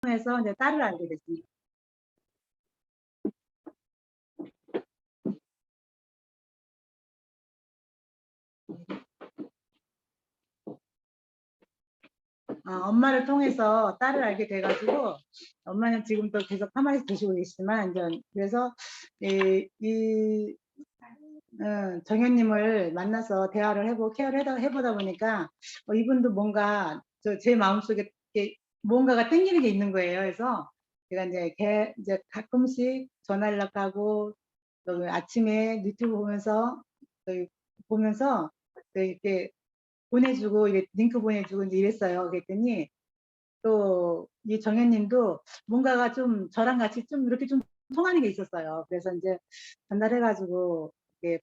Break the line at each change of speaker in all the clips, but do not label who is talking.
통해서 이제 딸을 알게 됐습니다. 엄마를 통해서 딸을 알게 돼가지고 엄마는 지금 또 계속 가만히 계시고 계시지만 이제 그래서 정현님을 만나서 대화를 해보고 케어를 해보다 보니까 이분도 뭔가 제 마음속에 이렇게 뭔가가 땡기는 게 있는 거예요. 그래서 제가 이제 가끔씩 전화 연락하고 또 아침에 유튜브 보면서 이렇게 보내주고 이렇게 링크 보내주고 이제 이랬어요. 그랬더니 또 이 정현님도 뭔가가 좀 저랑 같이 좀 이렇게 좀 통하는 게 있었어요. 그래서 이제 전달해가지고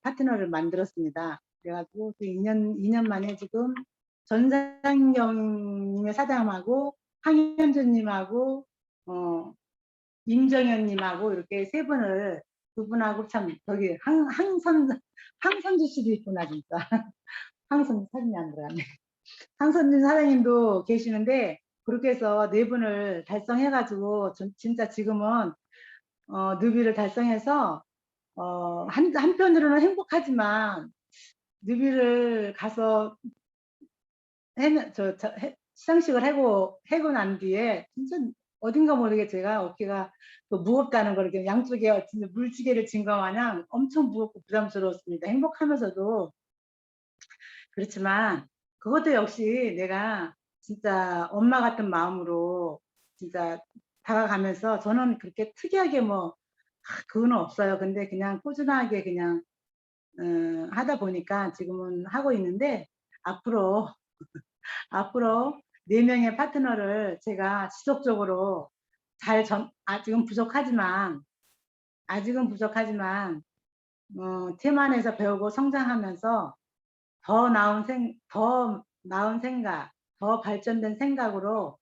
파트너를 만들었습니다. 그래가지고 2년 만에 지금 전상경님의 사장님하고 황현주님하고 임정현님하고 이렇게 세 분을 두 분하고 참 저기 항선주 씨도 있구나 진짜. 항선 사진이 안 들어가네. 항선주 사장님도 계시는데 그렇게 해서 네 분을 달성해가지고 진짜 지금은 누비를 달성해서 한편으로는 행복하지만 누비를 가서 시상식을 하고 난 뒤에 진짜 어딘가 모르게 제가 어깨가 또 무겁다는 걸 이렇게 양쪽에 진짜 물지개를 진 것 마냥 엄청 무겁고 부담스러웠습니다. 행복하면서도 그렇지만 그것도 역시 내가 진짜 엄마 같은 마음으로 진짜 다가가면서 저는 그렇게 특이하게 그건 없어요. 근데 그냥 꾸준하게 그냥 하다 보니까 지금은 하고 있는데 앞으로 네 명의 파트너를 제가 지속적으로 아직은 부족하지만 테만에서 배우고 성장하면서 더 나은 생각, 더 발전된 생각으로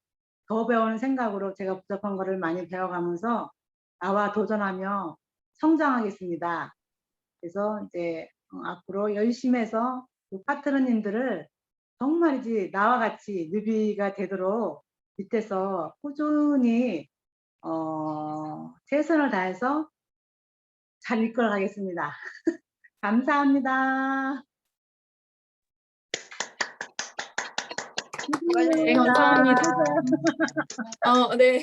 더 배우는 생각으로 제가 부족한 거를 많이 배워가면서 나와 도전하며 성장하겠습니다. 그래서 이제 앞으로 열심히 해서 그 파트너님들을 정말이지 나와 같이 뉴비가 되도록 밑에서 꾸준히 최선을 다해서 잘 이끌어 가겠습니다. 감사합니다.
네, 감사합니다. 네.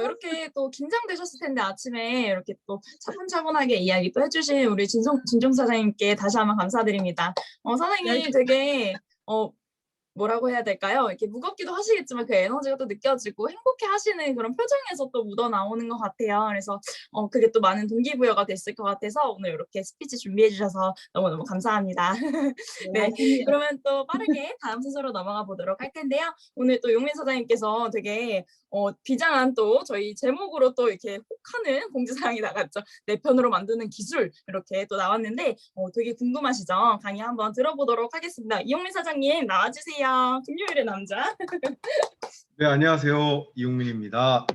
이렇게 또 긴장되셨을 텐데 아침에 이렇게 또 차분차분하게 이야기 또 해주신 우리 진종 사장님께 다시 한번 감사드립니다. 사장님 되게 뭐라고 해야 될까요? 이렇게 무겁기도 하시겠지만 그 에너지가 또 느껴지고 행복해 하시는 그런 표정에서 또 묻어나오는 것 같아요. 그래서 그게 또 많은 동기부여가 됐을 것 같아서 오늘 이렇게 스피치 준비해 주셔서 너무너무 감사합니다. 네, 그러면 또 빠르게 다음 순서로 넘어가 보도록 할 텐데요. 오늘 또 용민 사장님께서 되게 비장한 또 저희 제목으로 또 이렇게 혹하는 공지사항이 나갔죠. 내 편으로 만드는 기술 이렇게 또 나왔는데 되게 궁금하시죠? 강의 한번 들어보도록 하겠습니다. 이용민 사장님 나와주세요. 금요일의 남자.
네, 안녕하세요. 이용민입니다.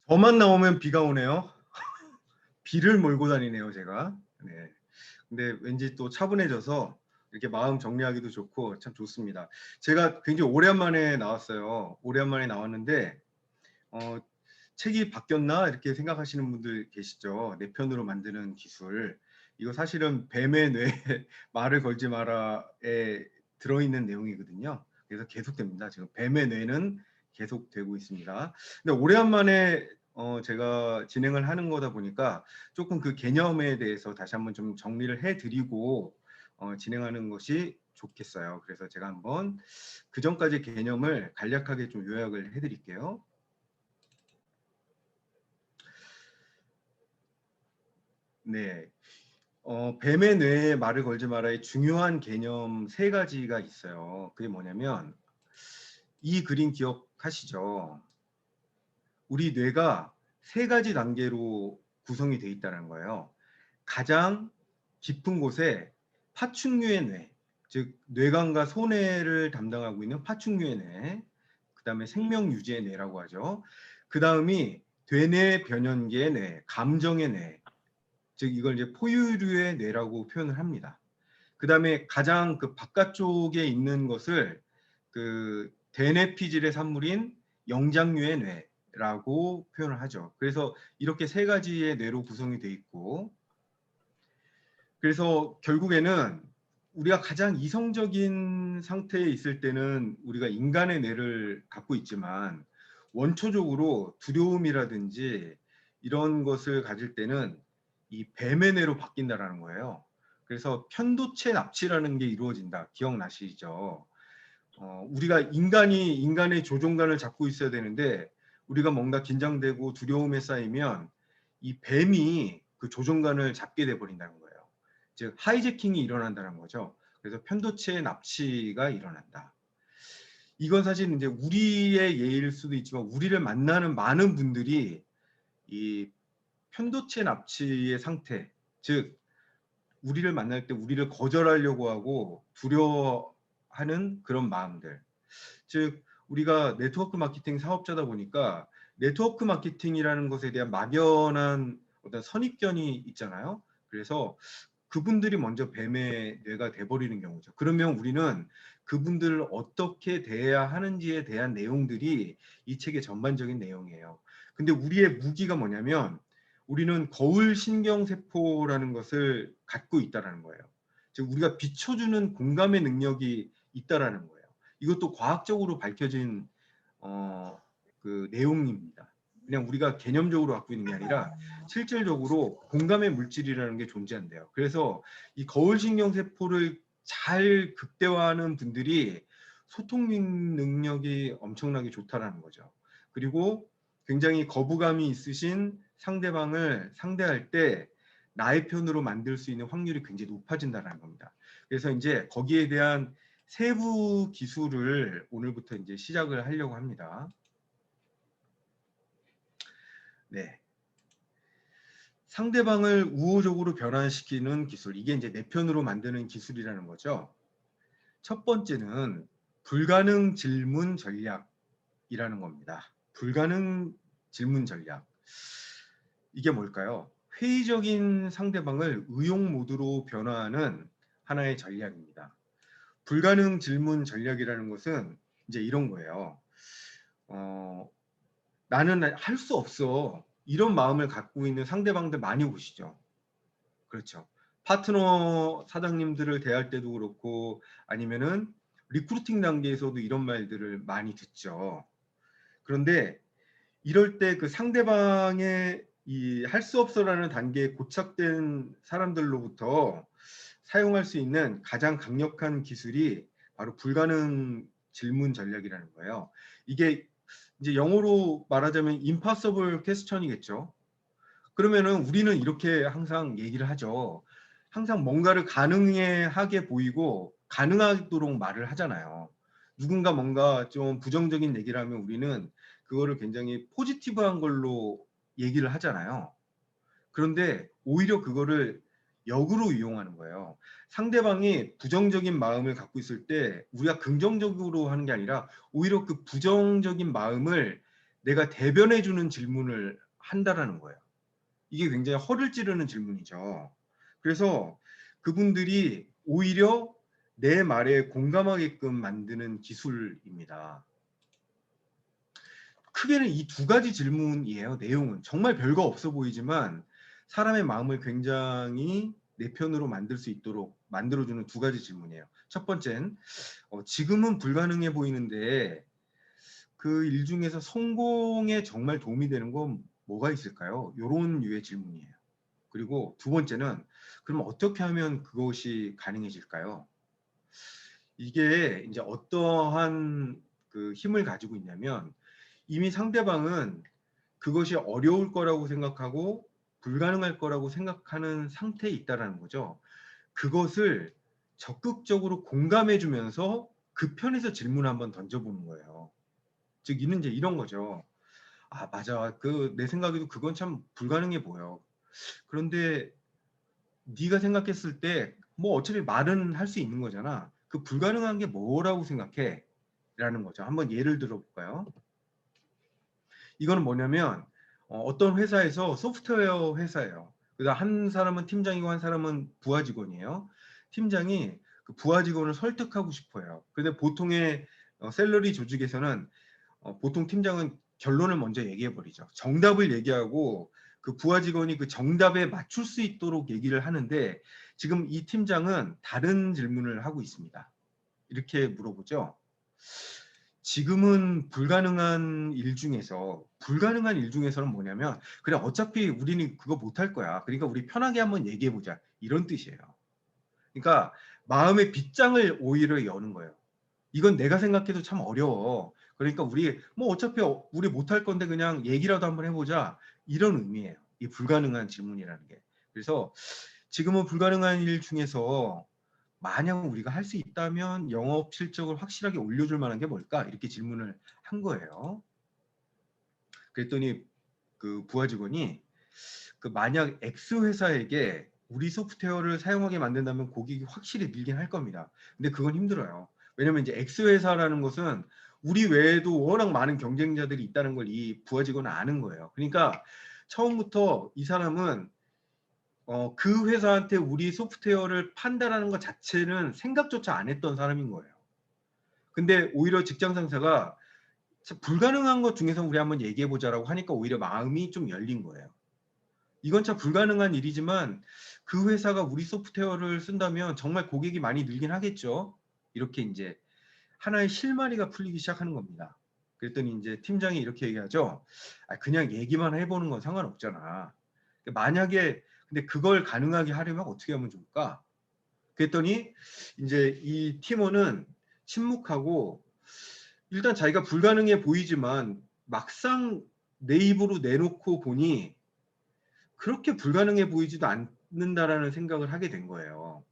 저만 나오면 비가 오네요. 비를 몰고 다니네요, 제가. 네. 근데 왠지 또 차분해져서 이렇게 마음 정리하기도 좋고 참 좋습니다. 제가 굉장히 오랜만에 나왔어요. 오랜만에 나왔는데 책이 바뀌었나 이렇게 생각하시는 분들 계시죠. 내 편으로 만드는 기술. 이거 사실은 뱀의 뇌 말을 걸지 마라에 들어있는 내용이거든요. 그래서 계속됩니다. 지금 뱀의 뇌는 계속되고 있습니다. 근데 오랜만에 제가 진행을 하는 거다 보니까 조금 그 개념에 대해서 다시 한번 좀 정리를 해드리고 진행하는 것이 좋겠어요. 그래서 제가 한번 그 전까지 개념을 간략하게 좀 요약을 해드릴게요. 네. 뱀의 뇌에 말을 걸지 마라의 중요한 개념 세 가지가 있어요. 그게 뭐냐면 이 그림 기억하시죠? 우리 뇌가 세 가지 단계로 구성이 되어 있다는 거예요. 가장 깊은 곳에 파충류의 뇌, 즉 뇌관과 소뇌를 담당하고 있는 파충류의 뇌, 그 다음에 생명유지의 뇌라고 하죠. 그 다음이 되뇌 변연계의 뇌, 감정의 뇌, 즉 이걸 이제 포유류의 뇌라고 표현을 합니다. 그 다음에 가장 그 바깥쪽에 있는 것을 그 대뇌피질의 산물인 영장류의 뇌라고 표현을 하죠. 그래서 이렇게 세 가지의 뇌로 구성이 되어 있고, 그래서 결국에는 우리가 가장 이성적인 상태에 있을 때는 우리가 인간의 뇌를 갖고 있지만, 원초적으로 두려움이라든지 이런 것을 가질 때는 이 뱀의 뇌로 바뀐다라는 거예요. 그래서 편도체 납치라는 게 이루어진다. 기억나시죠? 우리가 인간의 조종관을 잡고 있어야 되는데, 우리가 뭔가 긴장되고 두려움에 쌓이면 이 뱀이 그 조종관을 잡게 돼 버린다는 거예요. 즉 하이제킹이 일어난다는 거죠. 그래서 편도체 납치가 일어난다. 이건 사실 이제 우리의 예일 수도 있지만, 우리를 만나는 많은 분들이 이 편도체 납치의 상태, 즉 우리를 만날 때 우리를 거절하려고 하고 두려워하는 그런 마음들, 즉 우리가 네트워크 마케팅 사업자다 보니까 네트워크 마케팅이라는 것에 대한 막연한 어떤 선입견이 있잖아요. 그래서 그분들이 먼저 뱀의 뇌가 돼버리는 경우죠. 그러면 우리는 그분들을 어떻게 대해야 하는지에 대한 내용들이 이 책의 전반적인 내용이에요. 근데 우리의 무기가 뭐냐면, 우리는 거울 신경세포라는 것을 갖고 있다는 거예요. 즉 우리가 비춰주는 공감의 능력이 있다는 거예요. 이것도 과학적으로 밝혀진 그 내용입니다. 그냥 우리가 개념적으로 갖고 있는 게 아니라 실질적으로 공감의 물질이라는 게 존재한대요. 그래서 이 거울신경세포를 잘 극대화하는 분들이 소통 능력이 엄청나게 좋다라는 거죠. 그리고 굉장히 거부감이 있으신 상대방을 상대할 때 나의 편으로 만들 수 있는 확률이 굉장히 높아진다는 겁니다. 그래서 이제 거기에 대한 세부 기술을 오늘부터 이제 시작을 하려고 합니다. 네. 상대방을 우호적으로 변화시키는 기술, 이게 이제 내 편으로 만드는 기술이라는 거죠. 첫 번째는 불가능 질문 전략이라는 겁니다. 불가능 질문 전략. 이게 뭘까요? 회의적인 상대방을 의용 모드로 변화하는 하나의 전략입니다. 불가능 질문 전략이라는 것은 이제 이런 거예요. 나는 할 수 없어. 이런 마음을 갖고 있는 상대방들 많이 보시죠. 그렇죠. 파트너 사장님들을 대할 때도 그렇고, 아니면은 리크루팅 단계에서도 이런 말들을 많이 듣죠. 그런데 이럴 때 그 상대방의 이 할 수 없어라는 단계에 고착된 사람들로부터 사용할 수 있는 가장 강력한 기술이 바로 불가능 질문 전략이라는 거예요. 이게 이제 영어로 말하자면 impossible question이겠죠. 그러면은 우리는 이렇게 항상 얘기를 하죠. 항상 뭔가를 가능하게 보이고 가능하도록 말을 하잖아요. 누군가 뭔가 좀 부정적인 얘기를 하면 우리는 그거를 굉장히 포지티브한 걸로 얘기를 하잖아요. 그런데 오히려 그거를 역으로 이용하는 거예요. 상대방이 부정적인 마음을 갖고 있을 때 우리가 긍정적으로 하는 게 아니라 오히려 그 부정적인 마음을 내가 대변해 주는 질문을 한다라는 거예요. 이게 굉장히 허를 찌르는 질문이죠. 그래서 그분들이 오히려 내 말에 공감하게끔 만드는 기술입니다. 크게는 이 두 가지 질문이에요. 내용은 정말 별거 없어 보이지만 사람의 마음을 굉장히 내 편으로 만들 수 있도록 만들어주는 두 가지 질문이에요. 첫 번째는 지금은 불가능해 보이는데 그 일 중에서 성공에 정말 도움이 되는 건 뭐가 있을까요? 이런 유의 질문이에요. 그리고 두 번째는 그럼 어떻게 하면 그것이 가능해질까요? 이게 이제 어떠한 그 힘을 가지고 있냐면, 이미 상대방은 그것이 어려울 거라고 생각하고 불가능할 거라고 생각하는 상태에 있다라는 거죠. 그것을 적극적으로 공감해 주면서 그 편에서 질문 한번 던져보는 거예요. 즉 이는 이제 이런 거죠. 아, 맞아. 내 생각에도 그건 참 불가능해 보여. 그런데 네가 생각했을 때 뭐 어차피 말은 할 수 있는 거잖아. 그 불가능한 게 뭐라고 생각해? 라는 거죠. 한번 예를 들어 볼까요? 이거는 뭐냐면 어떤 회사에서 소프트웨어 회사예요. 그래서 한 사람은 팀장이고 한 사람은 부하 직원이에요. 팀장이 그 부하 직원을 설득하고 싶어요. 근데 보통의 샐러리 조직에서는 보통 팀장은 결론을 먼저 얘기해 버리죠. 정답을 얘기하고 그 부하 직원이 그 정답에 맞출 수 있도록 얘기를 하는데 지금 이 팀장은 다른 질문을 하고 있습니다. 이렇게 물어보죠. 지금은 불가능한 일 중에서는 뭐냐면 그래 어차피 우리는 그거 못할 거야. 그러니까 우리 편하게 한번 얘기해 보자. 이런 뜻이에요. 그러니까 마음의 빗장을 오히려 여는 거예요. 이건 내가 생각해도 참 어려워. 그러니까 우리 뭐 어차피 우리 못할 건데 그냥 얘기라도 한번 해보자. 이런 의미예요. 이 불가능한 질문이라는 게. 그래서 지금은 불가능한 일 중에서 만약 우리가 할 수 있다면 영업 실적을 확실하게 올려줄 만한 게 뭘까? 이렇게 질문을 한 거예요. 그랬더니 그 부하 직원이 그 만약 X 회사에게 우리 소프트웨어를 사용하게 만든다면 고객이 확실히 늘긴 할 겁니다. 근데 그건 힘들어요. 왜냐면 이제 X 회사라는 것은 우리 외에도 워낙 많은 경쟁자들이 있다는 걸 이 부하 직원은 아는 거예요. 그러니까 처음부터 이 사람은 그 회사한테 우리 소프트웨어를 판다라는 것 자체는 생각조차 안 했던 사람인 거예요. 근데 오히려 직장 상사가 불가능한 것 중에서 우리 한번 얘기해 보자라고 하니까 오히려 마음이 좀 열린 거예요. 이건 참 불가능한 일이지만 그 회사가 우리 소프트웨어를 쓴다면 정말 고객이 많이 늘긴 하겠죠. 이렇게 이제 하나의 실마리가 풀리기 시작하는 겁니다. 그랬더니 이제 팀장이 이렇게 얘기하죠. 그냥 얘기만 해보는 건 상관없잖아. 만약에 근데 그걸 가능하게 하려면 어떻게 하면 좋을까? 그랬더니 이제 이 팀원은 침묵하고 일단 자기가 불가능해 보이지만 막상 내 입으로 내놓고 보니 그렇게 불가능해 보이지도 않는다라는 생각을 하게 된 거예요.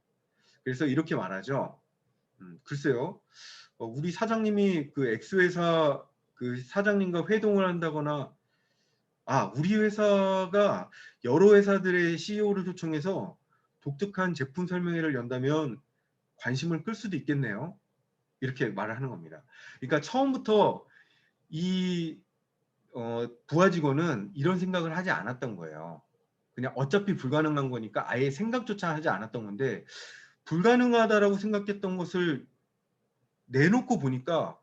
그래서 이렇게 말하죠. 글쎄요. 우리 사장님이 그 X회사 그 사장님과 회동을 한다거나 우리 회사가 여러 회사들의 CEO를 초청해서 독특한 제품 설명회를 연다면 관심을 끌 수도 있겠네요. 이렇게 말을 하는 겁니다. 그러니까 처음부터 이 부하 직원은 이런 생각을 하지 않았던 거예요. 그냥 어차피 불가능한 거니까 아예 생각조차 하지 않았던 건데 불가능하다라고 생각했던 것을 내놓고 보니까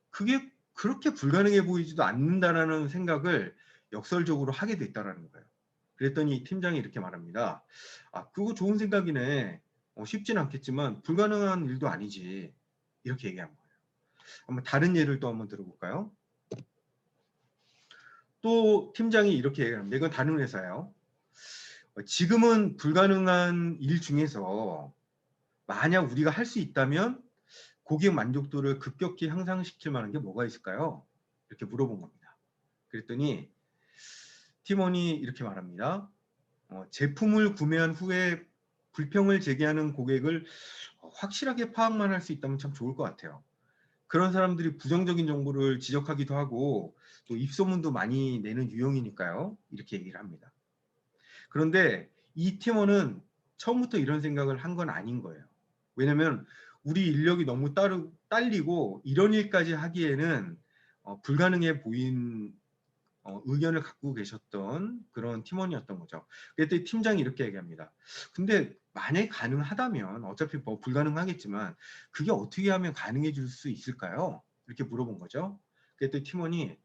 그게 그렇게 불가능해 보이지도 않는다라는 생각을 역설적으로 하게 됐다라는 거예요. 그랬더니 팀장이 이렇게 말합니다. 그거 좋은 생각이네. 쉽진 않겠지만 불가능한 일도 아니지. 이렇게 얘기한 거예요. 한번 다른 예를 또 한번 들어볼까요? 또 팀장이 이렇게 얘기합니다. 이건 다른 회사예요. 지금은 불가능한 일 중에서 만약 우리가 할 수 있다면 고객 만족도를 급격히 향상시킬 만한 게 뭐가 있을까요? 이렇게 물어본 겁니다. 그랬더니 팀원이 이렇게 말합니다. 제품을 구매한 후에 불평을 제기하는 고객을 확실하게 파악만 할 수 있다면 참 좋을 것 같아요. 그런 사람들이 부정적인 정보를 지적하기도 하고 또 입소문도 많이 내는 유형이니까요. 이렇게 얘기를 합니다. 그런데 이 팀원은 처음부터 이런 생각을 한 건 아닌 거예요. 왜냐하면 우리 인력이 너무 딸리고 이런 일까지 하기에는 불가능해 보인 의견을 갖고 계셨던 그런 팀원이었던 거죠. 그랬더니 팀장이 이렇게 얘기합니다. 근데 만약에 가능하다면 어차피 뭐 불가능하겠지만 그게 어떻게 하면 가능해질 수 있을까요? 이렇게 물어본 거죠. 그랬더니 팀원이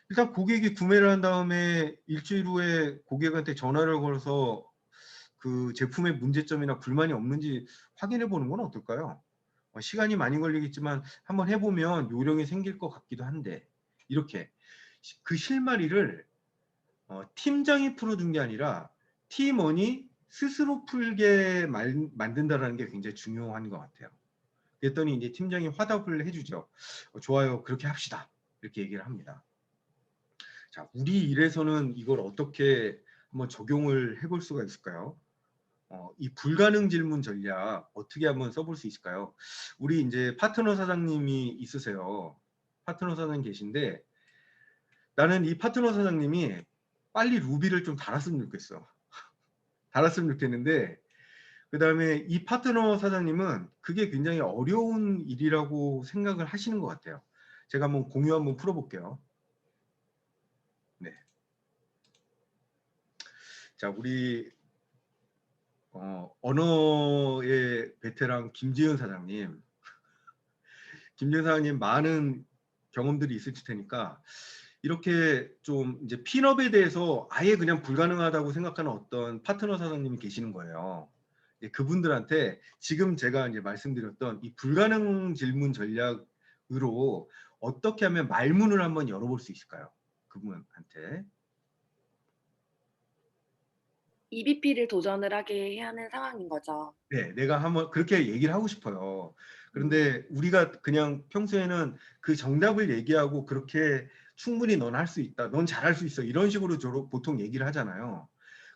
일단 고객이 구매를 한 다음에 일주일 후에 고객한테 전화를 걸어서 그 제품의 문제점이나 불만이 없는지 확인해 보는 건 어떨까요? 시간이 많이 걸리겠지만 한번 해보면 요령이 생길 것 같기도 한데 이렇게 그 실마리를 팀장이 풀어준 게 아니라 팀원이 스스로 풀게 만든다는 게 굉장히 중요한 것 같아요. 그랬더니 이제 팀장이 화답을 해주죠. 좋아요, 그렇게 합시다. 이렇게 얘기를 합니다. 자, 우리 일에서는 이걸 어떻게 한번 적용을 해볼 수가 있을까요? 이 불가능 질문 전략 어떻게 한번 써볼 수 있을까요? 우리 이제 파트너 사장님이 있으세요. 파트너 사장님 계신데 나는 이 파트너 사장님이 빨리 루비를 좀 달았으면 좋겠어. 달았으면 좋겠는데 그 다음에 이 파트너 사장님은 그게 굉장히 어려운 일이라고 생각을 하시는 것 같아요. 제가 한번 공유 한번 풀어볼게요. 네. 자, 우리 언어의 베테랑 김지은 사장님. 김지은 사장님 많은 경험들이 있을 테니까 이렇게 좀 이제 핀업에 대해서 아예 그냥 불가능하다고 생각하는 어떤 파트너 사장님이 계시는 거예요. 이제 그분들한테 지금 제가 이제 말씀드렸던 이 불가능 질문 전략으로 어떻게 하면 말문을 한번 열어볼 수 있을까요? 그분한테.
EBP를 도전을 하게 하는 상황인 거죠.
네, 내가 한번 그렇게 얘기를 하고 싶어요. 그런데 우리가 그냥 평소에는 그 정답을 얘기하고 그렇게 충분히 넌 할 수 있다, 넌 잘할 수 있어 이런 식으로 보통 얘기를 하잖아요.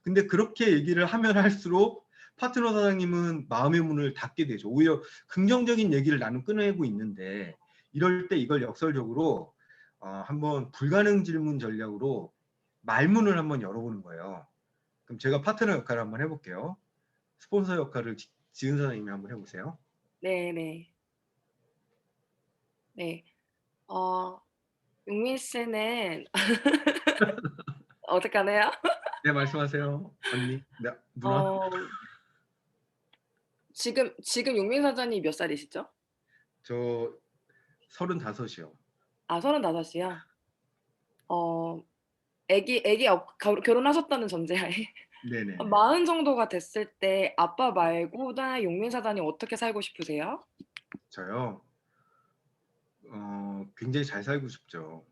근데 그렇게 얘기를 하면 할수록 파트너 사장님은 마음의 문을 닫게 되죠. 오히려 긍정적인 얘기를 나는 꺼내고 있는데 이럴 때 이걸 역설적으로 한번 불가능 질문 전략으로 말문을 한번 열어보는 거예요. 그럼 제가 파트너 역할을 한번 해볼게요. 스폰서 역할을 지은 사장님이 한번 해보세요.
네네. 네. 용민 씨는 어떡하나요?
네, 말씀하세요. 언니, 네, 누나.
어, 지금 용민 사장님 몇 살이시죠?
저 35이요.
아, 35이요? 어, 결혼하셨다는 전제하에
네네네.
40 정도가 됐을 때 아빠 말고나 용민 사장님 어떻게 살고 싶으세요?
저요. 굉장히 잘 살고 싶죠.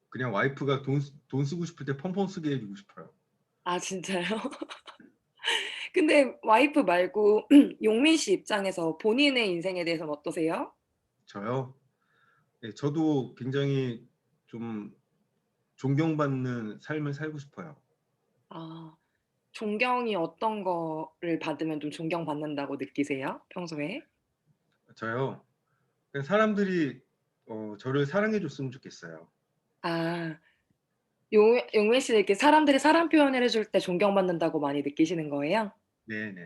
그냥 와이프가 돈 쓰고 싶을 때 펑펑 쓰게 해주고 싶어요.
아, 진짜요? 근데 와이프 말고 용민 씨 입장에서 본인의 인생에 대해서는 어떠세요?
저요. 네, 저도 굉장히 좀 존경받는 삶을 살고 싶어요.
아, 존경이 어떤 거를 받으면 좀 존경받는다고 느끼세요? 평소에?
저요. 그냥 사람들이 저를 사랑해 줬으면 좋겠어요.
아, 용민 씨는 이렇게 사람들이 사랑 표현을 해줄 때 존경받는다고 많이 느끼시는 거예요?
네네.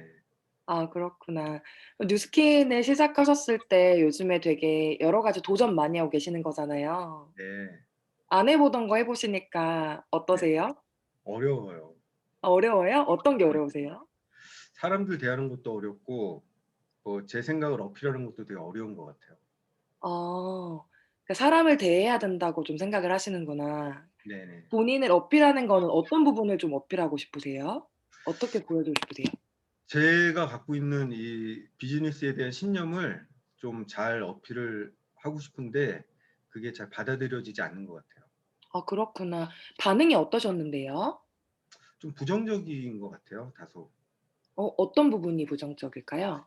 아, 그렇구나. 뉴스킨을 시작하셨을 때 요즘에 되게 여러 가지 도전 많이 하고 계시는 거잖아요.
네.
안 해보던 거 해보시니까
네.
어떠세요?
어려워요.
어려워요? 어떤 게
네.
어려우세요?
사람들 대하는 것도 어렵고 제 생각을 어필하는 것도 되게 어려운 것 같아요.
그러니까 사람을 대해야 된다고 좀 생각을 하시는구나.
네네.
본인을 어필하는 거는 어떤 부분을 좀 어필하고 싶으세요? 어떻게 보여주고 싶으세요?
제가 갖고 있는 이 비즈니스에 대한 신념을 좀 잘 어필을 하고 싶은데 그게 잘 받아들여지지 않는 것 같아요.
아, 그렇구나. 반응이 어떠셨는데요?
좀 부정적인 것 같아요, 다소.
어떤 부분이 부정적일까요?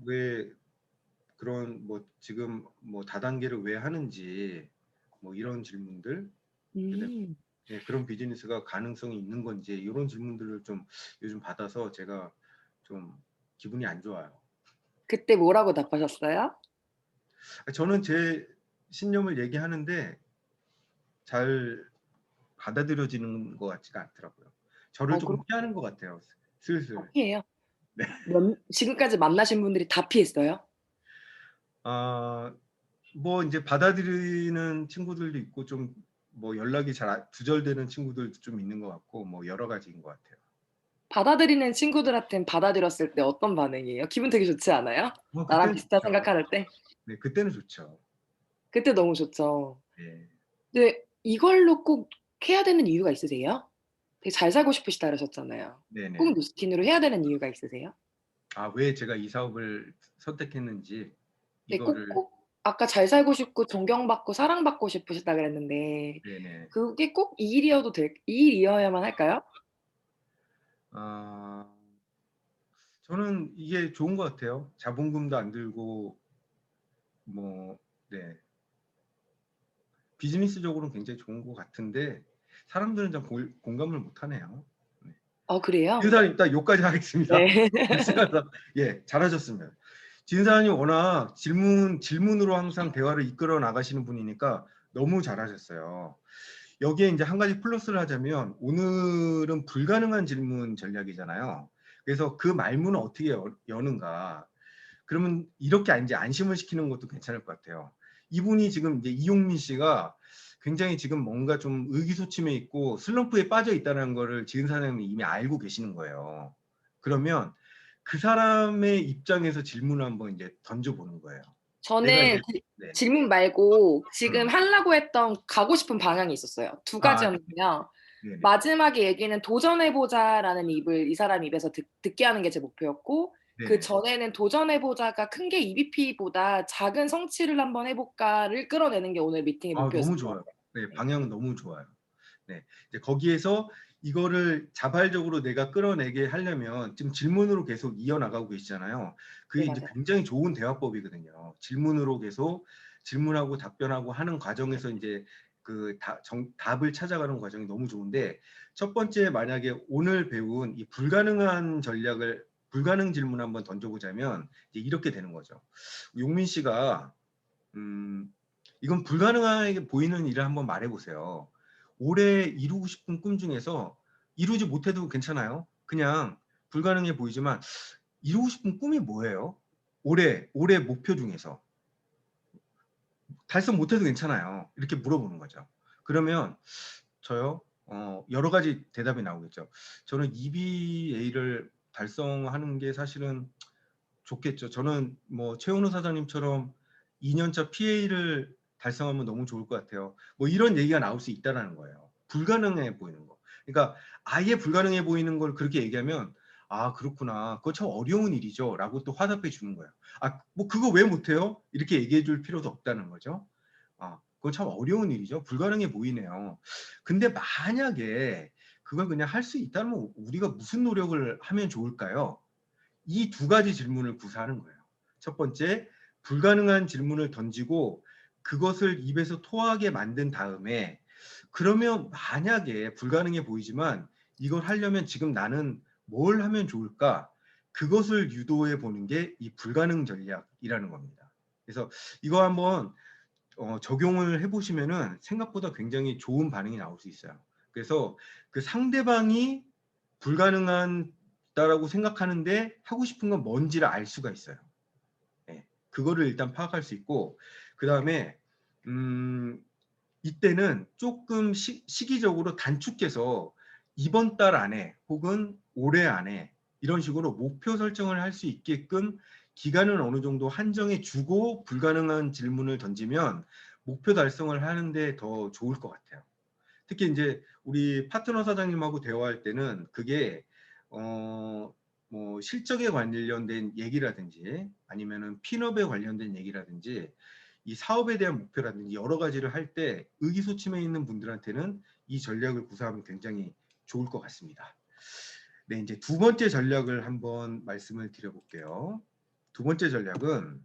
왜 그런 지금 다단계를 왜 하는지 이런 질문들, 그다음에
음.
그런 비즈니스가 가능성이 있는 건지 이런 질문들을 좀 요즘 받아서 제가 좀 기분이 안 좋아요.
그때 뭐라고 답하셨어요?
저는 제 신념을 얘기하는데 잘 받아들여지는 것 같지가 않더라고요. 저를 조금
그럼
피하는 것 같아요. 슬슬.
피해요.
네.
지금까지 만나신 분들이 다 피했어요?
아, 이제 받아들이는 친구들도 있고 좀 연락이 잘 두절되는 친구들도 좀 있는 것 같고 여러 가지인 것 같아요.
받아들이는 친구들한테는 받아들였을 때 어떤 반응이에요? 기분 되게 좋지 않아요? 나랑
그때는
비슷한
좋죠.
생각할 때?
네, 그때는 좋죠.
그때 너무 좋죠.
네.
근데 이걸로 꼭 해야 되는 이유가 있으세요? 되게 잘 살고 싶으시다 그러셨잖아요. 꼭
네네.
뉴스킨으로 해야 되는 이유가 있으세요?
왜 제가 이 사업을 선택했는지
네,
이거를
아까 잘 살고 싶고 존경받고 사랑받고 싶으시다 그랬는데
네네.
그게 꼭 이 일이어야만 할까요?
아, 저는 이게 좋은 것 같아요. 자본금도 안 들고 네. 비즈니스적으로는 굉장히 좋은 것 같은데 사람들은 좀 공감을 못하네요. 네.
그래요?
지은사님 딱 여기까지 하겠습니다.
네.
예, 잘하셨습니다. 지은사님 워낙 질문으로 항상 대화를 이끌어 나가시는 분이니까 너무 잘하셨어요. 여기에 이제 한 가지 플러스를 하자면 오늘은 불가능한 질문 전략이잖아요. 그래서 그 말문을 어떻게 여는가. 그러면 이렇게 이제 안심을 시키는 것도 괜찮을 것 같아요. 이분이 지금 이제 이용민 씨가 굉장히 지금 뭔가 좀 의기소침해 있고 슬럼프에 빠져 있다는 거를 지은 사장님이 이미 알고 계시는 거예요. 그러면 그 사람의 입장에서 질문을 한번 이제 던져보는 거예요.
저는
이제 네.
질문 말고 지금
음.
하려고 했던 가고 싶은 방향이 있었어요. 두
아,
가지였는데요.
네네.
마지막에 얘기는 도전해보자라는 입을 이 사람 입에서 듣게 하는 게 제 목표였고, 그
네네.
전에는 도전해보자가 큰 게 EBP보다 작은 성취를 한번 해볼까를 끌어내는 게 오늘 미팅의
아, 너무
목표였던 것
좋아요.
같아요.
네,
네.
방향은 너무 좋아요. 네. 이제 거기에서 이거를 자발적으로 내가 끌어내게 하려면 지금 질문으로 계속 이어나가고 계시잖아요. 그게
네,
이제
맞아요.
굉장히 좋은 대화법이거든요. 질문으로 계속 질문하고 답변하고 하는 과정에서 이제 그 답을 찾아가는 과정이 너무 좋은데, 첫 번째 만약에 오늘 배운 이 불가능한 전략을 불가능 질문 한번 던져보자면 이제 이렇게 되는 거죠. 용민 씨가 이건 불가능하게 보이는 일을 한번 말해보세요. 올해 이루고 싶은 꿈 중에서 이루지 못해도 괜찮아요. 그냥 불가능해 보이지만 이루고 싶은 꿈이 뭐예요? 올해 목표 중에서 달성 못해도 괜찮아요. 이렇게 물어보는 거죠. 그러면 저요, 여러 가지 대답이 나오겠죠. 저는 EBA를 달성하는 게 사실은 좋겠죠. 저는 뭐 최은호 사장님처럼 2년차 PA를 달성하면 너무 좋을 것 같아요. 뭐 이런 얘기가 나올 수 있다라는 거예요. 불가능해 보이는 거. 그러니까 아예 불가능해 보이는 걸 그렇게 얘기하면 아, 그렇구나. 그거 참 어려운 일이죠. 라고 또 화답해 주는 거예요. 아, 뭐 그거 왜 못해요? 이렇게 얘기해 줄 필요도 없다는 거죠. 아, 그거 참 어려운 일이죠. 불가능해 보이네요. 근데 만약에 그걸 그냥 할 수 있다면 우리가 무슨 노력을 하면 좋을까요? 이 두 가지 질문을 구사하는 거예요. 첫 번째, 불가능한 질문을 던지고 그것을 입에서 토하게 만든 다음에, 그러면 만약에 불가능해 보이지만 이걸 하려면 지금 나는 뭘 하면 좋을까? 그것을 유도해 보는 게 이 불가능 전략이라는 겁니다. 그래서 이거 한번 적용을 해보시면은 생각보다 굉장히 좋은 반응이 나올 수 있어요. 그래서 그 상대방이 불가능하다라고 생각하는데 하고 싶은 건 뭔지를 알 수가 있어요. 네, 그거를 일단 파악할 수 있고, 그 다음에 이때는 조금 시기적으로 단축해서 이번 달 안에 혹은 올해 안에 이런 식으로 목표 설정을 할 수 있게끔 기간을 어느 정도 한정해 주고 불가능한 질문을 던지면 목표 달성을 하는데 더 좋을 것 같아요. 특히 이제 우리 파트너 사장님하고 대화할 때는 그게 뭐 실적에 관련된 얘기라든지 아니면은 핀업에 관련된 얘기라든지 이 사업에 대한 목표라든지 여러 가지를 할 때 의기소침해 있는 분들한테는 이 전략을 구사하면 굉장히 좋을 것 같습니다. 네, 이제 두 번째 전략을 한번 말씀을 드려볼게요. 두 번째 전략은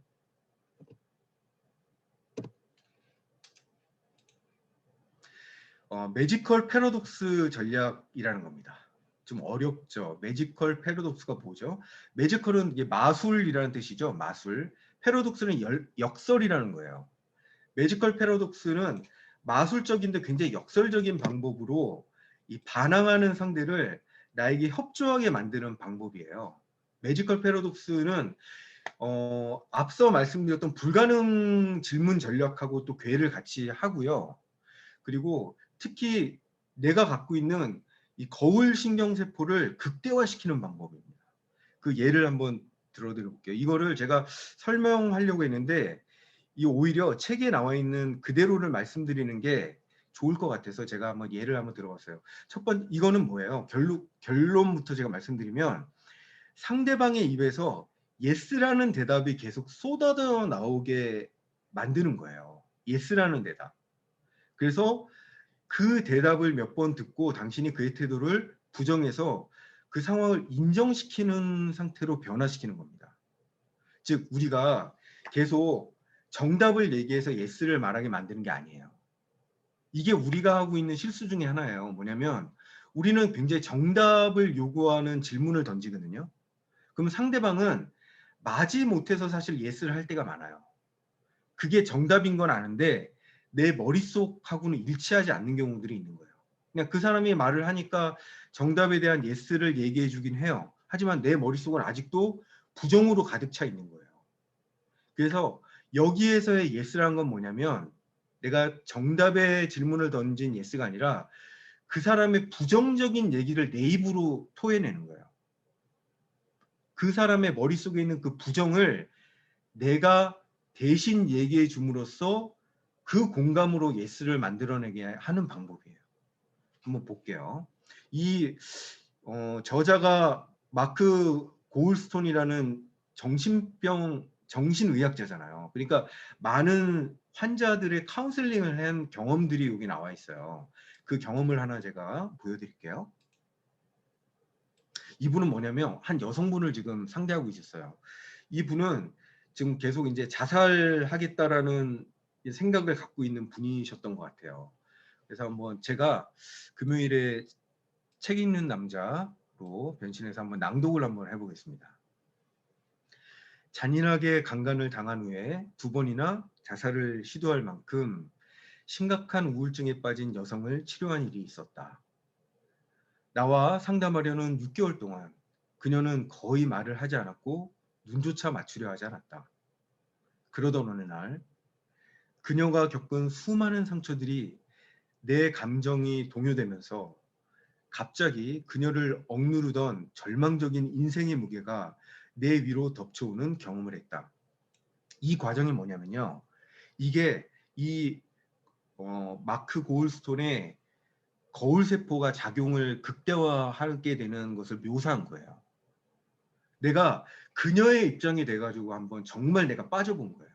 매지컬 패러독스 전략이라는 겁니다. 좀 어렵죠. 매지컬 패러독스가 뭐죠? 매지컬은 이게 마술이라는 뜻이죠. 마술. 패러독스는 역설이라는 거예요. 매지컬 패러독스는 마술적인데 굉장히 역설적인 방법으로 이 반항하는 상대를 나에게 협조하게 만드는 방법이에요. 매지컬 패러독스는 앞서 말씀드렸던 불가능 질문 전략하고 또 궤를 같이 하고요. 그리고 특히 내가 갖고 있는 이 거울 신경세포를 극대화시키는 방법입니다. 그 예를 한번 들어드려 볼게요. 이거를 제가 설명하려고 했는데 이 오히려 책에 나와 있는 그대로를 말씀드리는 게 좋을 것 같아서 제가 한번 예를 한번 들어봤어요. 첫 번째, 이거는 뭐예요? 결론부터 제가 말씀드리면 상대방의 입에서 yes라는 대답이 계속 쏟아져 나오게 만드는 거예요. yes라는 대답. 그래서 그 대답을 몇 번 듣고 당신이 그의 태도를 부정해서 그 상황을 인정시키는 상태로 변화시키는 겁니다. 즉 우리가 계속 정답을 얘기해서 예스를 말하게 만드는 게 아니에요. 이게 우리가 하고 있는 실수 중에 하나예요. 뭐냐면 우리는 굉장히 정답을 요구하는 질문을 던지거든요. 그럼 상대방은 마지 못해서 사실 예스를 할 때가 많아요. 그게 정답인 건 아는데 내 머릿속하고는 일치하지 않는 경우들이 있는 거예요. 그냥 그 사람이 말을 하니까 정답에 대한 예스를 얘기해 주긴 해요. 하지만 내 머릿속은 아직도 부정으로 가득 차 있는 거예요. 그래서 여기에서의 예스란 건 뭐냐면 내가 정답의 질문을 던진 예스가 아니라 그 사람의 부정적인 얘기를 내 입으로 토해내는 거예요. 그 사람의 머릿속에 있는 그 부정을 내가 대신 얘기해 줌으로써 그 공감으로 예스를 만들어내게 하는 방법이에요. 한번 볼게요. 이 저자가 마크 고울스톤이라는 정신의학자잖아요. 그러니까 많은 환자들의 카운셀링을 한 경험들이 여기 나와 있어요. 그 경험을 하나 제가 보여드릴게요. 이분은 뭐냐면 한 여성분을 지금 상대하고 있었어요. 이분은 지금 계속 이제 자살하겠다라는 생각을 갖고 있는 분이셨던 것 같아요. 그래서 한번 제가 금요일에 책 읽는 남자로 변신해서 한번 낭독을 한번 해보겠습니다. 잔인하게 강간을 당한 후에 2번이나 자살을 시도할 만큼 심각한 우울증에 빠진 여성을 치료한 일이 있었다. 나와 상담하려는 6개월 동안 그녀는 거의 말을 하지 않았고 눈조차 맞추려 하지 않았다. 그러던 어느 날 그녀가 겪은 수많은 상처들이 내 감정이 동요되면서 갑자기 그녀를 억누르던 절망적인 인생의 무게가 내 위로 덮쳐오는 경험을 했다. 이 과정이 뭐냐면요. 이게 이 마크 고울스톤의 거울세포가 작용을 극대화하게 되는 것을 묘사한 거예요. 내가 그녀의 입장이 돼가지고 한번 정말 내가 빠져본 거예요.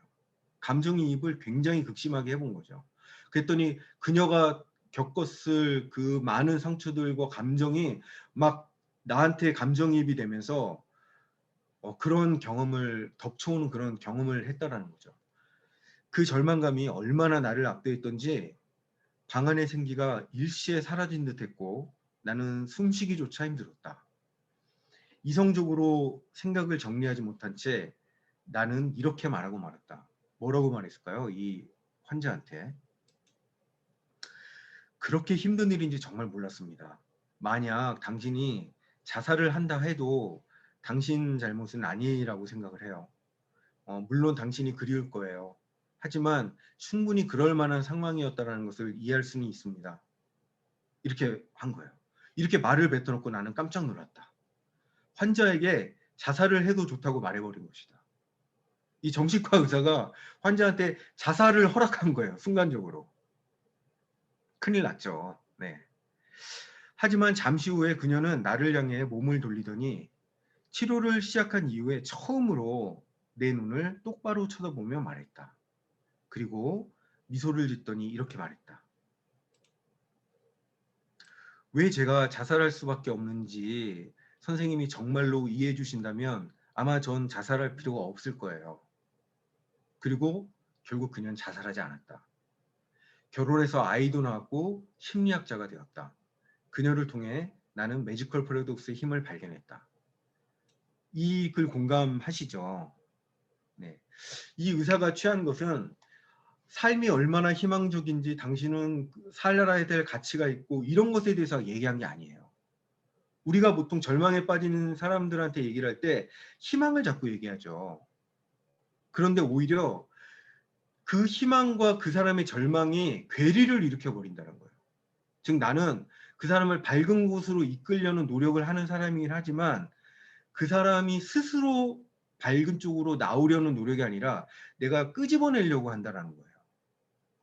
감정이입을 굉장히 극심하게 해본 거죠. 그랬더니 그녀가 겪었을 그 많은 상처들과 감정이 막 나한테 감정이입이 되면서 그런 경험을 덮쳐오는 그런 경험을 했다라는 거죠. 그 절망감이 얼마나 나를 압도했던지 방 안의 생기가 일시에 사라진 듯했고 나는 숨쉬기조차 힘들었다. 이성적으로 생각을 정리하지 못한 채 나는 이렇게 말하고 말았다. 뭐라고 말했을까요? 이 환자한테. 그렇게 힘든 일인지 정말 몰랐습니다. 만약 당신이 자살을 한다 해도 당신 잘못은 아니라고 생각을 해요. 물론 당신이 그리울 거예요. 하지만 충분히 그럴 만한 상황이었다는 것을 이해할 수는 있습니다. 이렇게 한 거예요. 이렇게 말을 뱉어놓고 나는 깜짝 놀랐다. 환자에게 자살을 해도 좋다고 말해버린 것이다. 이 정신과 의사가 환자한테 자살을 허락한 거예요. 순간적으로. 큰일 났죠. 네. 하지만 잠시 후에 그녀는 나를 향해 몸을 돌리더니 치료를 시작한 이후에 처음으로 내 눈을 똑바로 쳐다보며 말했다. 그리고 미소를 짓더니 이렇게 말했다. 왜 제가 자살할 수밖에 없는지 선생님이 정말로 이해해 주신다면 아마 전 자살할 필요가 없을 거예요. 그리고 결국 그녀는 자살하지 않았다. 결혼해서 아이도 낳았고 심리학자가 되었다. 그녀를 통해 나는 매지컬 패러독스의 힘을 발견했다. 이 글 공감하시죠? 네. 이 의사가 취한 것은 삶이 얼마나 희망적인지 당신은 살아야 될 가치가 있고 이런 것에 대해서 얘기한 게 아니에요. 우리가 보통 절망에 빠지는 사람들한테 얘기를 할 때 희망을 자꾸 얘기하죠. 그런데 오히려 그 희망과 그 사람의 절망이 괴리를 일으켜버린다는 거예요. 즉 나는 그 사람을 밝은 곳으로 이끌려는 노력을 하는 사람이긴 하지만 그 사람이 스스로 밝은 쪽으로 나오려는 노력이 아니라 내가 끄집어내려고 한다는 거예요.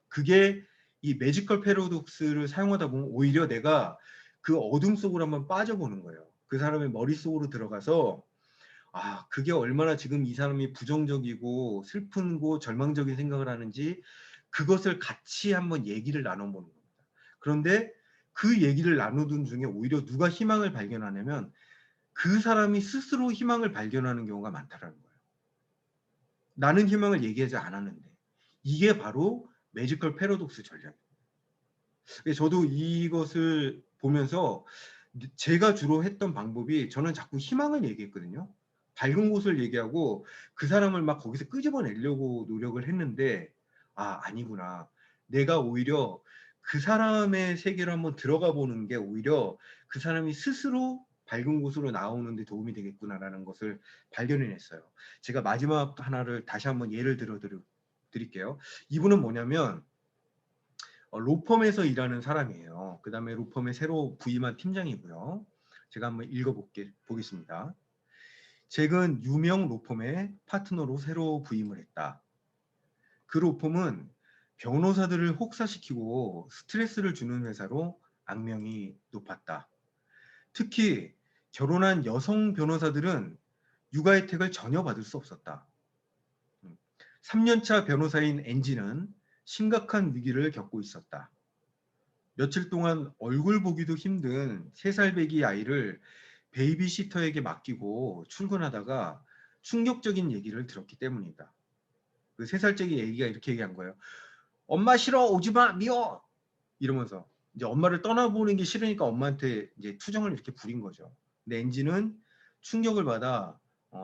그게 이 매지컬 패러독스를 사용하다 보면 오히려 내가 그 어둠 속으로 한번 빠져보는 거예요. 그 사람의 머릿속으로 들어가서 그게 얼마나 지금 이 사람이 부정적이고 슬픈고 절망적인 생각을 하는지 그것을 같이 한번 얘기를 나눠보는 겁니다. 그런데 그 얘기를 나누던 중에 오히려 누가 희망을 발견하냐면 그 사람이 스스로 희망을 발견하는 경우가 많다라는 거예요. 나는 희망을 얘기하지 않았는데 이게 바로 매지컬 패러독스 전략입니다. 저도 이것을 보면서 제가 주로 했던 방법이 저는 자꾸 희망을 얘기했거든요. 밝은 곳을 얘기하고 그 사람을 막 거기서 끄집어내려고 노력을 했는데 아니구나. 내가 오히려 그 사람의 세계로 한번 들어가 보는 게 오히려 그 사람이 스스로 밝은 곳으로 나오는 데 도움이 되겠구나라는 것을 발견해냈어요. 제가 마지막 하나를 다시 한번 예를 들어 드릴게요. 이분은 뭐냐면 로펌에서 일하는 사람이에요. 그 다음에 로펌에 새로 부임한 팀장이고요. 제가 한번 보겠습니다. 최근 유명 로펌의 파트너로 새로 부임을 했다. 그 로펌은 변호사들을 혹사시키고 스트레스를 주는 회사로 악명이 높았다. 특히 결혼한 여성 변호사들은 육아 혜택을 전혀 받을 수 없었다. 3년차 변호사인 엔지는 심각한 위기를 겪고 있었다. 며칠 동안 얼굴 보기도 힘든 3살 배기 아이를 베이비시터에게 맡기고 출근하다가 충격적인 얘기를 들었기 때문이다. 그 3살짜리 애기가 이렇게 얘기한 거예요. 엄마 싫어, 오지마, 미워! 이러면서 이제 엄마를 떠나보는 게 싫으니까 엄마한테 이제 투정을 이렇게 부린 거죠. 근데 엔지는 충격을 받아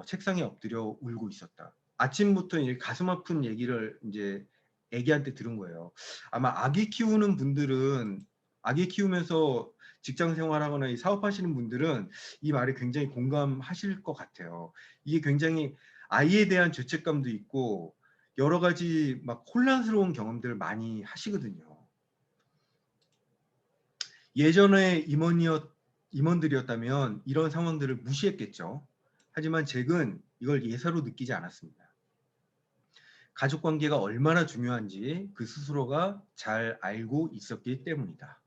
책상에 엎드려 울고 있었다. 아침부터 이제 가슴 아픈 얘기를 이제 애기한테 들은 거예요. 아마 아기 키우는 분들은, 아기 키우면서 직장 생활하거나 사업하시는 분들은 이 말에 굉장히 공감하실 것 같아요. 이게 굉장히 아이에 대한 죄책감도 있고 여러 가지 막 혼란스러운 경험들을 많이 하시거든요. 예전에 임원들이었다면 이런 상황들을 무시했겠죠. 하지만 잭은 이걸 예사로 느끼지 않았습니다. 가족관계가 얼마나 중요한지 그 스스로가 잘 알고 있었기 때문이다.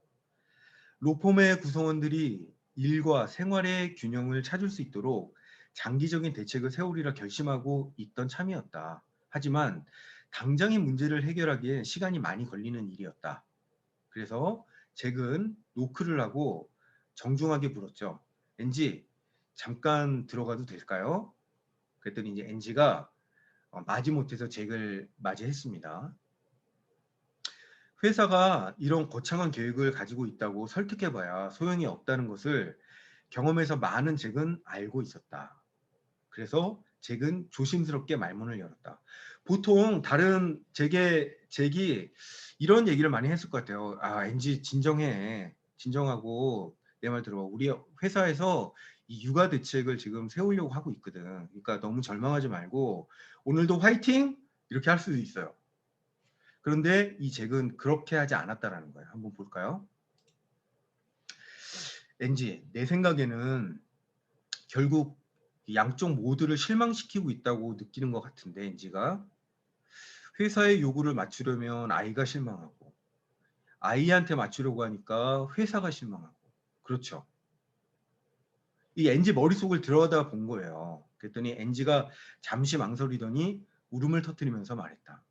로펌의 구성원들이 일과 생활의 균형을 찾을 수 있도록 장기적인 대책을 세우리라 결심하고 있던 참이었다. 하지만 당장의 문제를 해결하기에 시간이 많이 걸리는 일이었다. 그래서 잭은 노크를 하고 정중하게 물었죠. 엔지, 잠깐 들어가도 될까요? 그랬더니 이제 엔지가 마지못해서 잭을 맞이했습니다. 회사가 이런 거창한 계획을 가지고 있다고 설득해봐야 소용이 없다는 것을 경험에서 많은 잭은 알고 있었다. 그래서 잭은 조심스럽게 말문을 열었다. 보통 다른 잭이 이런 얘기를 많이 했을 것 같아요. 아, 엔지 진정해. 진정하고 내 말 들어봐. 우리 회사에서 이 육아 대책을 지금 세우려고 하고 있거든. 그러니까 너무 절망하지 말고 오늘도 화이팅! 이렇게 할 수도 있어요. 그런데 이 잭은 그렇게 하지 않았다라는 거예요. 한번 볼까요? 엔지, 내 생각에는 결국 양쪽 모두를 실망시키고 있다고 느끼는 것 같은데 엔지가 회사의 요구를 맞추려면 아이가 실망하고 아이한테 맞추려고 하니까 회사가 실망하고 그렇죠. 이 엔지 머릿속을 들여다 본 거예요. 그랬더니 엔지가 잠시 망설이더니 울음을 터뜨리면서 말했다.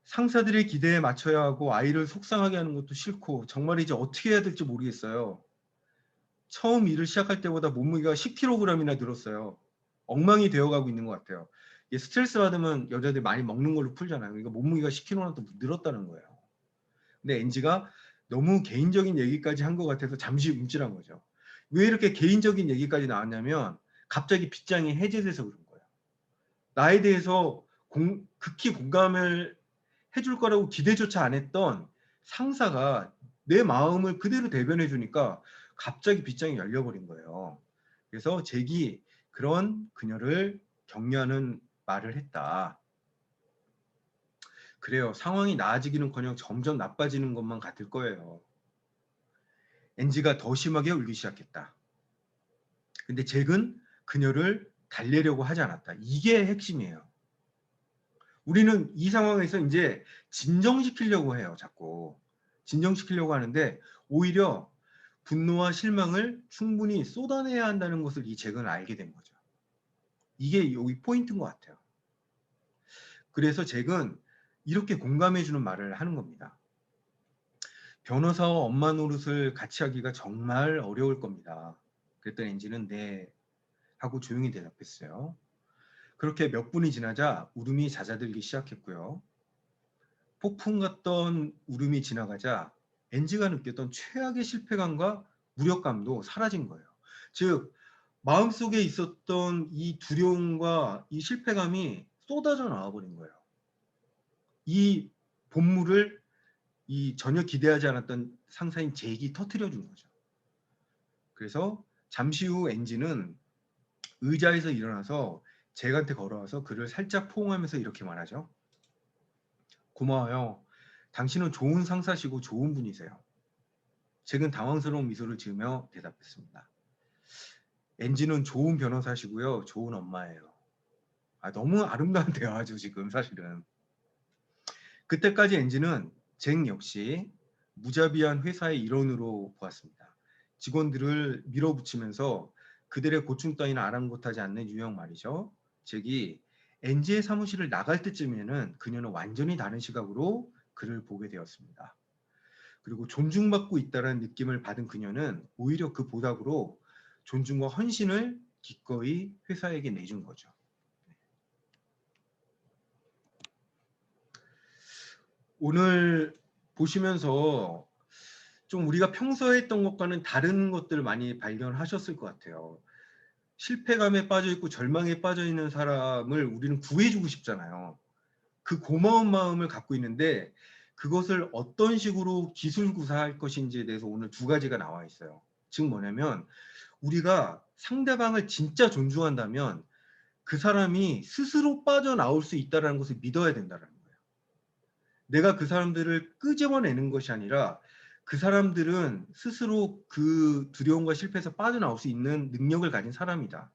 상사들의 기대에 맞춰야 하고 아이를 속상하게 하는 것도 싫고 정말 이제 어떻게 해야 될지 모르겠어요. 처음 일을 시작할 때보다 몸무게가 10kg이나 늘었어요. 엉망이 되어가고 있는 것 같아요. 스트레스 받으면 여자들이 많이 먹는 걸로 풀잖아요. 그러니까 몸무게가 10kg나 또 늘었다는 거예요. 근데 엔지가 너무 개인적인 얘기까지 한 것 같아서 잠시 움찔한 거죠. 왜 이렇게 개인적인 얘기까지 나왔냐면 갑자기 빗장이 해제돼서 그런 거예요. 나에 대해서 극히 공감을 해줄 거라고 기대조차 안 했던 상사가 내 마음을 그대로 대변해 주니까 갑자기 빗장이 열려버린 거예요. 그래서 잭이 그런 그녀를 격려하는 말을 했다. 그래요. 상황이 나아지기는커녕 점점 나빠지는 것만 같을 거예요. 엔지가 더 심하게 울기 시작했다. 근데 잭은 그녀를 달래려고 하지 않았다. 이게 핵심이에요. 우리는 이 상황에서 이제 진정시키려고 해요. 자꾸. 진정시키려고 하는데 오히려 분노와 실망을 충분히 쏟아내야 한다는 것을 이 잭은 알게 된 거죠. 이게 여기 포인트인 것 같아요. 그래서 잭은 이렇게 공감해주는 말을 하는 겁니다. 변호사와 엄마 노릇을 같이 하기가 정말 어려울 겁니다. 그랬더니 엔지는 네 하고 조용히 대답했어요. 그렇게 몇 분이 지나자 울음이 잦아들기 시작했고요. 폭풍 같던 울음이 지나가자 엔지가 느꼈던 최악의 실패감과 무력감도 사라진 거예요. 즉 마음속에 있었던 이 두려움과 이 실패감이 쏟아져 나와버린 거예요. 이 본물을 이 전혀 기대하지 않았던 상사인 잭이 터뜨려 준 거죠. 그래서 잠시 후 엔지는 의자에서 일어나서 잭한테 걸어와서 그를 살짝 포옹하면서 이렇게 말하죠. 고마워요. 당신은 좋은 상사시고 좋은 분이세요. 잭은 당황스러운 미소를 지으며 대답했습니다. 엔지는 좋은 변호사시고요. 좋은 엄마예요. 너무 아름다운 대화죠 지금 사실은. 그때까지 엔지는 잭 역시 무자비한 회사의 일원으로 보았습니다. 직원들을 밀어붙이면서 그들의 고충 따위는 아랑곳하지 않는 유형 말이죠. 잭이 엔지의 사무실을 나갈 때쯤에는 그녀는 완전히 다른 시각으로 그를 보게 되었습니다. 그리고 존중받고 있다는 느낌을 받은 그녀는 오히려 그 보답으로 존중과 헌신을 기꺼이 회사에게 내준 거죠. 오늘 보시면서 좀 우리가 평소에 했던 것과는 다른 것들을 많이 발견하셨을 것 같아요. 실패감에 빠져 있고 절망에 빠져 있는 사람을 우리는 구해주고 싶잖아요. 그 고마운 마음을 갖고 있는데 그것을 어떤 식으로 기술구사할 것인지에 대해서 오늘 두 가지가 나와 있어요. 즉 뭐냐면 우리가 상대방을 진짜 존중한다면 그 사람이 스스로 빠져나올 수 있다는 것을 믿어야 된다는 거예요. 내가 그 사람들을 끄집어내는 것이 아니라 그 사람들은 스스로 그 두려움과 실패에서 빠져나올 수 있는 능력을 가진 사람이다.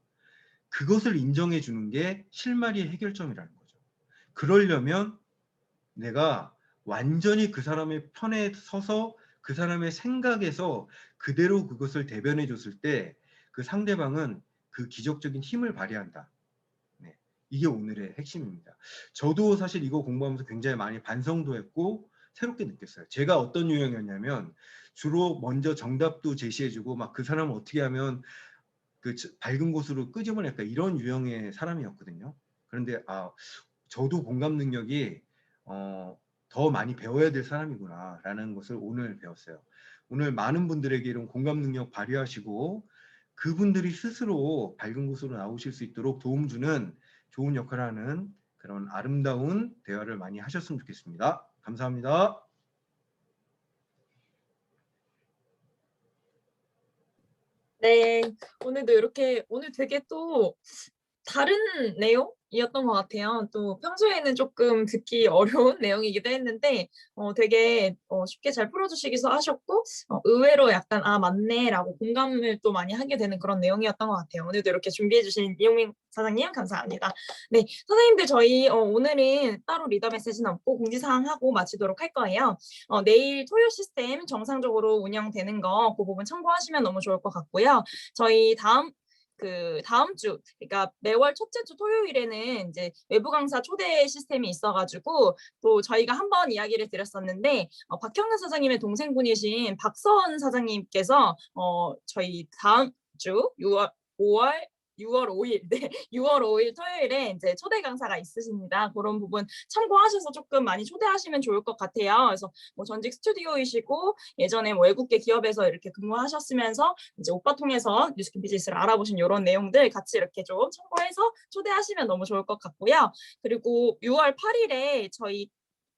그것을 인정해 주는 게 실마리의 해결점이라는 거죠. 그러려면 내가 완전히 그 사람의 편에 서서 그 사람의 생각에서 그대로 그것을 대변해 줬을 때 그 상대방은 그 기적적인 힘을 발휘한다. 네, 이게 오늘의 핵심입니다. 저도 사실 이거 공부하면서 굉장히 많이 반성도 했고 새롭게 느꼈어요. 제가 어떤 유형이었냐면 주로 먼저 정답도 제시해주고 막 그 사람을 어떻게 하면 그 밝은 곳으로 끄집어낼까 이런 유형의 사람이었거든요. 그런데 저도 공감 능력이 더 많이 배워야 될 사람이구나라는 것을 오늘 배웠어요. 오늘 많은 분들에게 이런 공감 능력 발휘하시고 그분들이 스스로 밝은 곳으로 나오실 수 있도록 도움 주는 좋은 역할을 하는 그런 아름다운 대화를 많이 하셨으면 좋겠습니다. 감사합니다.
네, 오늘도 이렇게 오늘 되게 또 다른 내용이었던 것 같아요. 또 평소에는 조금 듣기 어려운 내용이기도 했는데 되게 쉽게 잘 풀어주시기도 하셨고 의외로 약간 맞네라고 공감을 또 많이 하게 되는 그런 내용이었던 것 같아요. 오늘도 이렇게 준비해주신 이용민 사장님 감사합니다. 네, 선생님들 저희 오늘은 따로 리더 메시지는 없고 공지사항 하고 마치도록 할 거예요. 내일 토요 시스템 정상적으로 운영되는 거 그 부분 참고하시면 너무 좋을 것 같고요. 저희 다음 주, 그러니까 매월 첫째 주 토요일에는 이제 외부 강사 초대 시스템이 있어가지고 또 저희가 한번 이야기를 드렸었는데 박형근 사장님의 동생분이신 박서원 사장님께서 저희 다음 주 6월 5일, 네, 6월 5일 토요일에 이제 초대 강사가 있으십니다. 그런 부분 참고하셔서 조금 많이 초대하시면 좋을 것 같아요. 그래서 뭐 전직 스튜디오이시고 예전에 뭐 외국계 기업에서 이렇게 근무하셨으면서 이제 오빠 통해서 뉴스킨 비즈니스를 알아보신 이런 내용들 같이 이렇게 좀 참고해서 초대하시면 너무 좋을 것 같고요. 그리고 6월 8일에 저희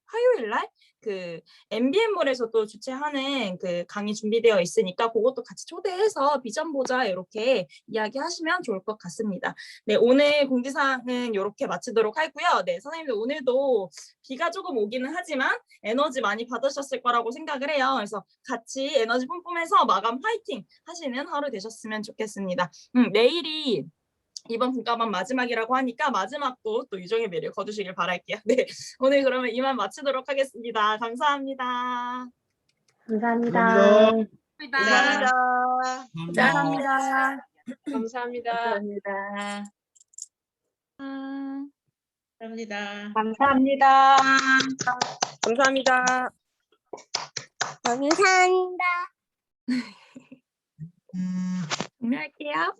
화요일 날 그 MBN몰에서 또 주최하는 그 강의 준비되어 있으니까 그것도 같이 초대해서 비전 보자 이렇게 이야기하시면 좋을 것 같습니다. 네, 오늘 공지사항은 이렇게 마치도록 하고요. 네, 선생님들 오늘도 비가 조금 오기는 하지만 에너지 많이 받으셨을 거라고 생각을 해요. 그래서 같이 에너지 뿜뿜해서 마감 화이팅 하시는 하루 되셨으면 좋겠습니다. 내일이 이번 분과반 마지막이라고 하니까 마지막도 또 유정의 매를 거두시길 바랄게요. 네, 오늘 그러면 이만 마치도록 하겠습니다. 감사합니다.
감사합니다.
감사합니다.
감사합니다.
감사합니다.
감사합니다.
감사합니다.
감사합니다.
감사합니다.
감사합니다.
공유할게요.